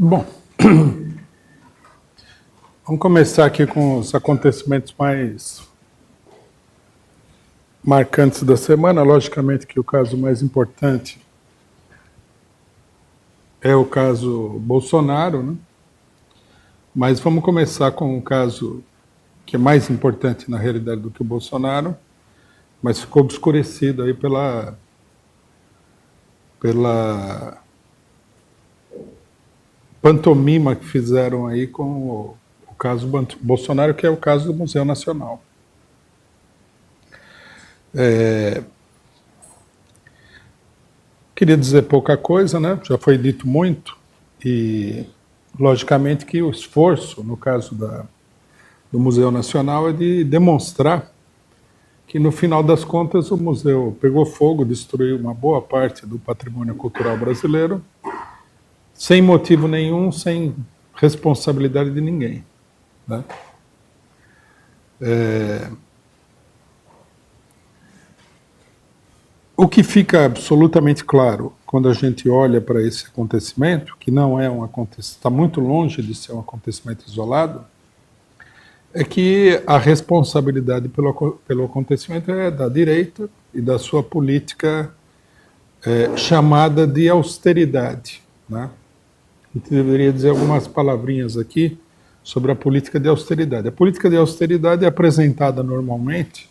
Bom, vamos começar aqui com os acontecimentos mais marcantes da semana. Logicamente que o caso mais importante é o caso Bolsonaro, né? Mas vamos começar com um caso que é mais importante na realidade do que o Bolsonaro, mas ficou obscurecido aí pela pantomima que fizeram aí com o caso Bolsonaro, que é o caso do Museu Nacional. Queria dizer pouca coisa, né? Já foi dito muito, e logicamente que o esforço, no caso do Museu Nacional, é de demonstrar que no final das contas o museu pegou fogo, destruiu uma boa parte do patrimônio cultural brasileiro, sem motivo nenhum, sem responsabilidade de ninguém, né? O que fica absolutamente claro quando a gente olha para esse acontecimento, que não é um acontecimento, está muito longe de ser um acontecimento isolado, é que a responsabilidade pelo acontecimento é da direita e da sua política chamada de austeridade, né? A gente deveria dizer algumas palavrinhas aqui sobre a política de austeridade. A política de austeridade é apresentada normalmente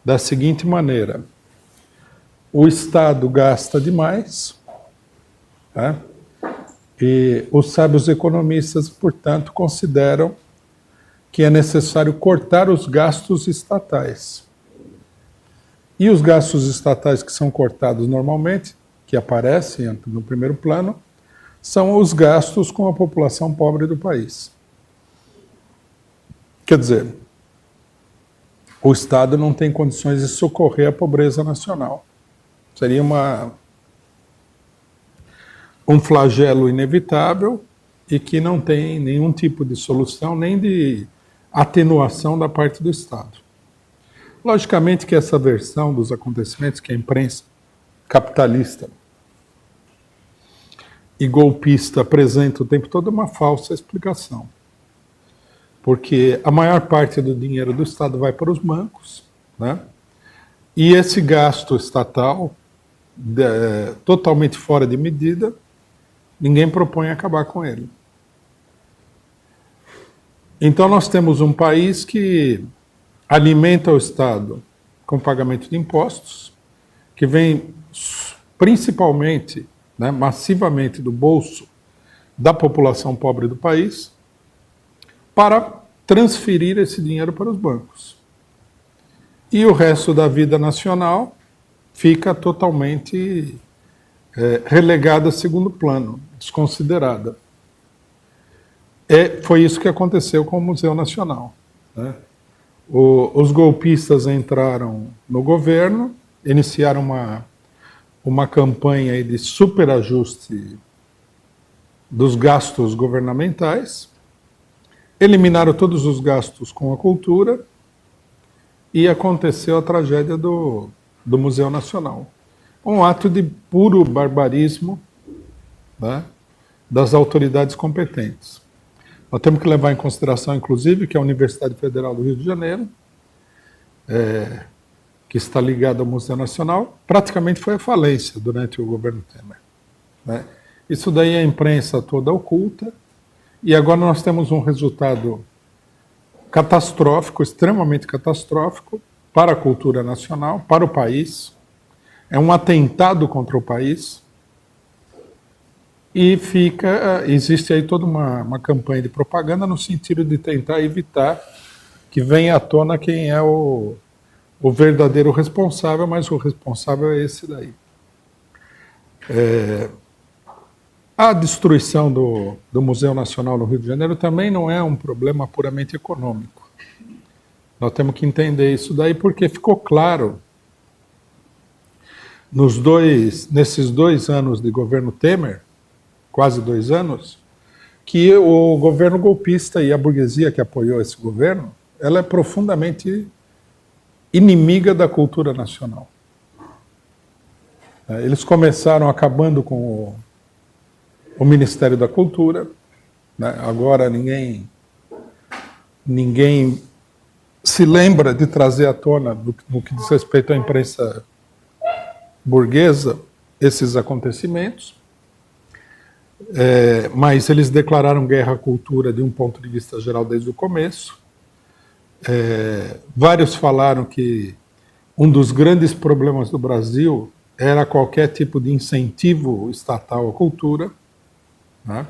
da seguinte maneira: o Estado gasta demais, tá? E os sábios economistas, portanto, consideram que é necessário cortar os gastos estatais. E os gastos estatais que são cortados normalmente, que aparecem no primeiro plano, são os gastos com a população pobre do país. Quer dizer, o Estado não tem condições de socorrer a pobreza nacional. Seria um flagelo inevitável e que não tem nenhum tipo de solução, nem de atenuação da parte do Estado. Logicamente que essa versão dos acontecimentos que a imprensa capitalista e golpista apresenta o tempo todo é uma falsa explicação. Porque a maior parte do dinheiro do Estado vai para os bancos, né? E esse gasto estatal, totalmente fora de medida, ninguém propõe acabar com ele. Então nós temos um país que alimenta o Estado com pagamento de impostos, que vem principalmente, né, massivamente do bolso da população pobre do país, para transferir esse dinheiro para os bancos. E o resto da vida nacional fica totalmente relegada a segundo plano, desconsiderada. Foi isso que aconteceu com o Museu Nacional, né? Os golpistas entraram no governo, iniciaram uma campanha de superajuste dos gastos governamentais, eliminaram todos os gastos com a cultura e aconteceu a tragédia do Museu Nacional. Um ato de puro barbarismo, né, das autoridades competentes. Nós temos que levar em consideração, inclusive, que a Universidade Federal do Rio de Janeiro, que está ligada ao Museu Nacional, praticamente foi à falência durante o governo Temer, né? Isso daí a imprensa toda oculta, e agora nós temos um resultado catastrófico, extremamente catastrófico, para a cultura nacional, para o país. É um atentado contra o país. E existe aí toda uma campanha de propaganda no sentido de tentar evitar que venha à tona quem é o verdadeiro responsável, mas o responsável é esse daí. A destruição do Museu Nacional no Rio de Janeiro também não é um problema puramente econômico. Nós temos que entender isso daí porque ficou claro nesses 2 anos de governo Temer, quase 2 anos, que o governo golpista e a burguesia que apoiou esse governo, ela é profundamente inimiga da cultura nacional. Eles começaram acabando com o Ministério da Cultura, né? Agora ninguém se lembra de trazer à tona, no que diz respeito à imprensa burguesa, esses acontecimentos, mas eles declararam guerra à cultura de um ponto de vista geral desde o começo. Vários falaram que um dos grandes problemas do Brasil era qualquer tipo de incentivo estatal à cultura, né?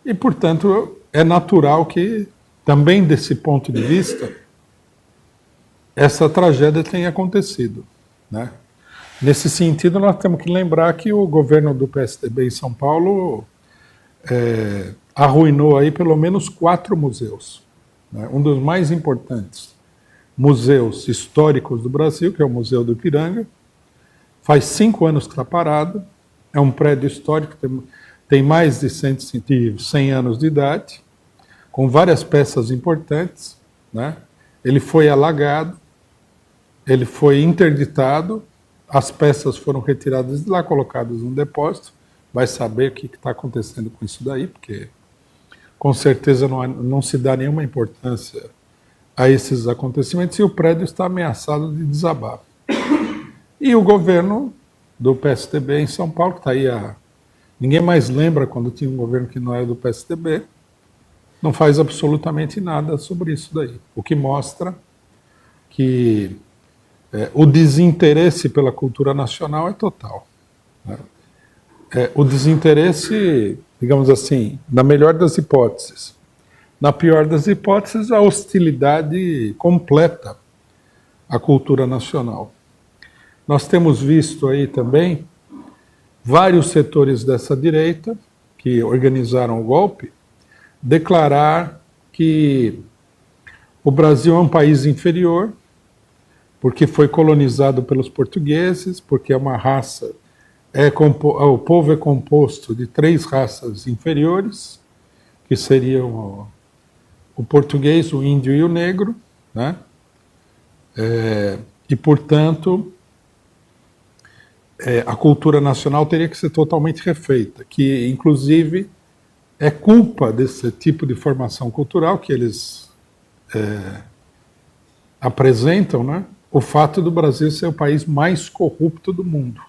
E, portanto, é natural que, também desse ponto de vista, essa tragédia tenha acontecido, né? Nesse sentido, nós temos que lembrar que o governo do PSDB em São Paulo arruinou aí pelo menos 4 museus, né? Um dos mais importantes museus históricos do Brasil, que é o Museu do Ipiranga, faz 5 anos que está parado, é um prédio histórico, tem mais de 100 anos de idade, com várias peças importantes, né? Ele foi alagado, ele foi interditado, as peças foram retiradas de lá, colocadas num depósito, vai saber o que está acontecendo com isso daí, porque com certeza não se dá nenhuma importância a esses acontecimentos, e o prédio está ameaçado de desabar. E o governo do PSDB em São Paulo, que está aí ninguém mais lembra quando tinha um governo que não era do PSDB, não faz absolutamente nada sobre isso daí. O que mostra que o desinteresse pela cultura nacional é total, né? O desinteresse, digamos assim, na melhor das hipóteses. Na pior das hipóteses, a hostilidade completa à cultura nacional. Nós temos visto aí também vários setores dessa direita, que organizaram o golpe, declarar que o Brasil é um país inferior, porque foi colonizado pelos portugueses, porque é uma raça, o povo é composto de 3 raças inferiores, que seriam o português, o índio e o negro, né? E, portanto, a cultura nacional teria que ser totalmente refeita, que, inclusive, é culpa desse tipo de formação cultural que eles apresentam, né? O fato do Brasil ser o país mais corrupto do mundo.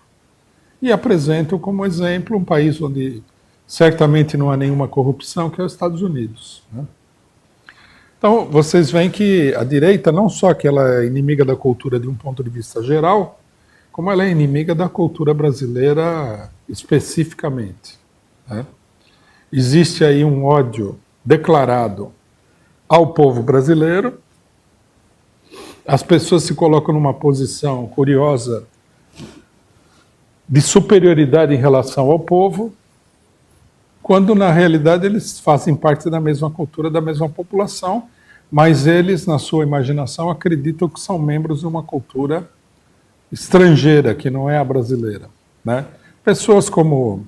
E apresentam como exemplo um país onde certamente não há nenhuma corrupção, que é os Estados Unidos, né? Então, vocês veem que a direita, não só que ela é inimiga da cultura de um ponto de vista geral, como ela é inimiga da cultura brasileira especificamente, né? Existe aí um ódio declarado ao povo brasileiro. As pessoas se colocam numa posição curiosa de superioridade em relação ao povo, quando na realidade eles fazem parte da mesma cultura, da mesma população, mas eles, na sua imaginação, acreditam que são membros de uma cultura estrangeira, que não é a brasileira, né? Pessoas como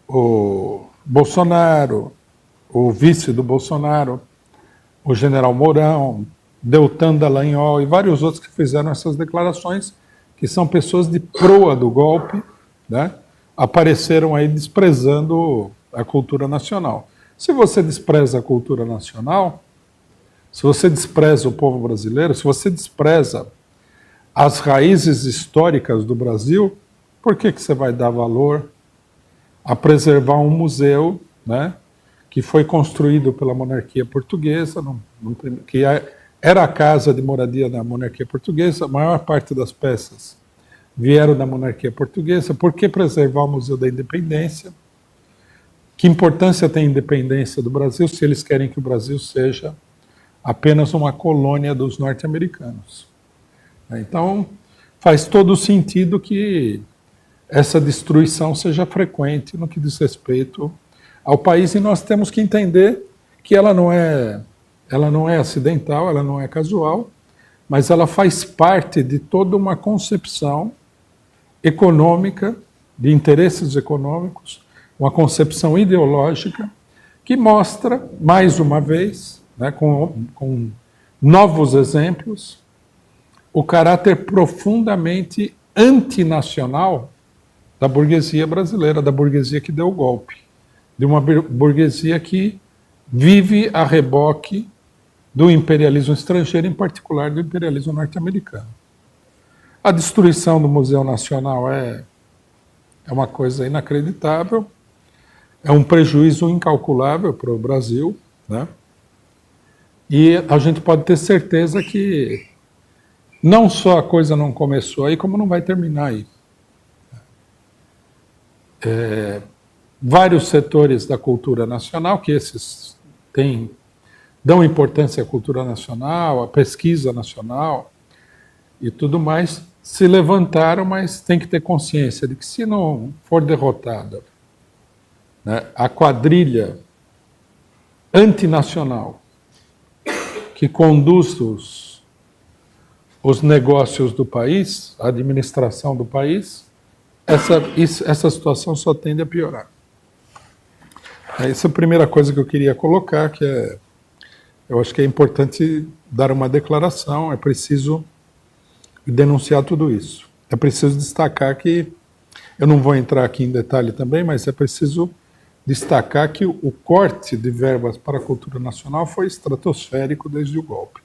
o Bolsonaro, o vice do Bolsonaro, o general Mourão, Deltan Dallagnol e vários outros que fizeram essas declarações, que são pessoas de proa do golpe, né? Apareceram aí desprezando a cultura nacional. Se você despreza a cultura nacional, se você despreza o povo brasileiro, se você despreza as raízes históricas do Brasil, por que você vai dar valor a preservar um museu, né, que foi construído pela monarquia portuguesa, que era a casa de moradia da monarquia portuguesa, a maior parte das peças vieram da monarquia portuguesa? Por que preservar o Museu da Independência? Que importância tem a independência do Brasil se eles querem que o Brasil seja apenas uma colônia dos norte-americanos? Então, faz todo sentido que essa destruição seja frequente no que diz respeito ao país, e nós temos que entender que ela não é acidental, ela não é casual, mas ela faz parte de toda uma concepção econômica, de interesses econômicos, uma concepção ideológica que mostra, mais uma vez, né, com novos exemplos, o caráter profundamente antinacional da burguesia brasileira, da burguesia que deu o golpe, de uma burguesia que vive a reboque do imperialismo estrangeiro, em particular do imperialismo norte-americano. A destruição do Museu Nacional é uma coisa inacreditável, é um prejuízo incalculável para o Brasil, né? E a gente pode ter certeza que não só a coisa não começou aí, como não vai terminar aí. Vários setores da cultura nacional, que esses dão importância à cultura nacional, à pesquisa nacional e tudo mais, se levantaram, mas tem que ter consciência de que, se não for derrotada, né, a quadrilha antinacional que conduz os negócios do país, a administração do país, essa situação só tende a piorar. Essa é a primeira coisa que eu queria colocar, que eu acho que é importante dar uma declaração, é preciso denunciar tudo isso. É preciso destacar que, eu não vou entrar aqui em detalhe também, mas é preciso destacar que o corte de verbas para a cultura nacional foi estratosférico desde o golpe.